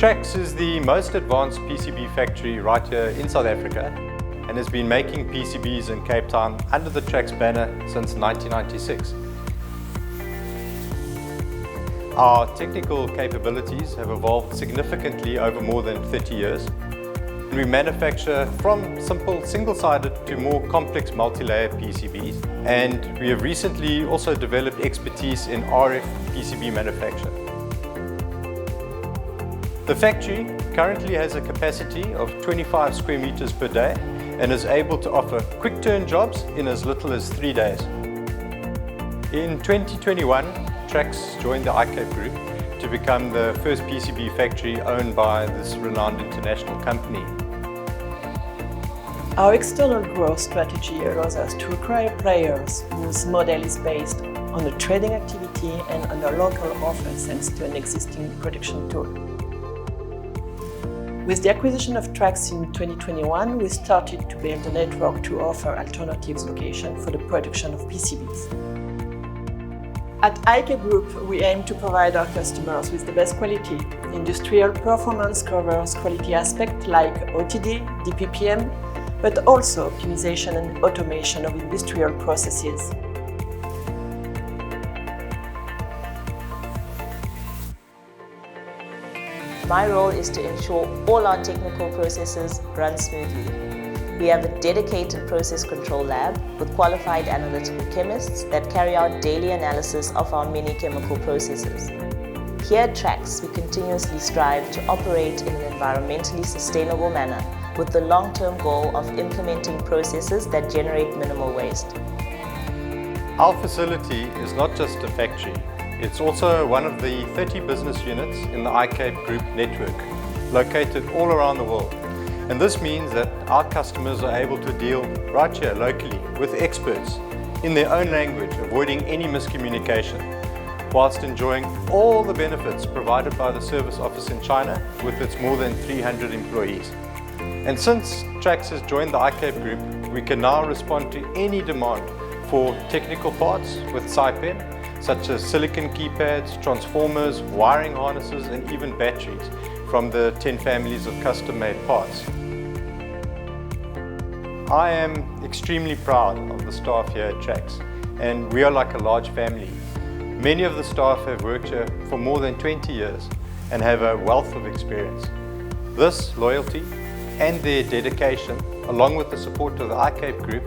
Trax is the most advanced PCB factory right here in South Africa and has been making PCBs in Cape Town under the Trax banner since 1996. Our technical capabilities have evolved significantly over more than 30 years. We manufacture from simple single-sided to more complex multi-layer PCBs, and we have recently also developed expertise in RF PCB manufacture. The factory currently has a capacity of 25 square meters per day and is able to offer quick turn jobs in as little as 3 days. In 2021, Trax joined the ICAPE Group to become the first PCB factory owned by this renowned international company. Our external growth strategy allows us to acquire players whose model is based on a trading activity and on a local offer thanks to an existing production tool. With the acquisition of Trax in 2021, we started to build a network to offer alternatives location for the production of PCBs. At ICAPE Group, we aim to provide our customers with the best quality. Industrial performance covers quality aspects like OTD, DPPM, but also optimization and automation of industrial processes. My role is to ensure all our technical processes run smoothly. We have a dedicated process control lab with qualified analytical chemists that carry out daily analysis of our many chemical processes. Here at Trax, we continuously strive to operate in an environmentally sustainable manner with the long-term goal of implementing processes that generate minimal waste. Our facility is not just a factory, it's also one of the 30 business units in the ICAPE Group network, located all around the world. And this means that our customers are able to deal right here locally with experts in their own language, avoiding any miscommunication, whilst enjoying all the benefits provided by the service office in China with its more than 300 employees. And since Trax has joined the ICAPE Group, we can now respond to any demand for technical parts with SciPen, such as silicon keypads, transformers, wiring harnesses, and even batteries from the 10 families of custom-made parts. I am extremely proud of the staff here at Trax, and we are like a large family. Many of the staff have worked here for more than 20 years and have a wealth of experience. This loyalty and their dedication, along with the support of the ICAPE Group,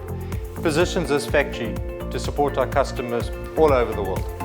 positions this factory to support our customers all over the world.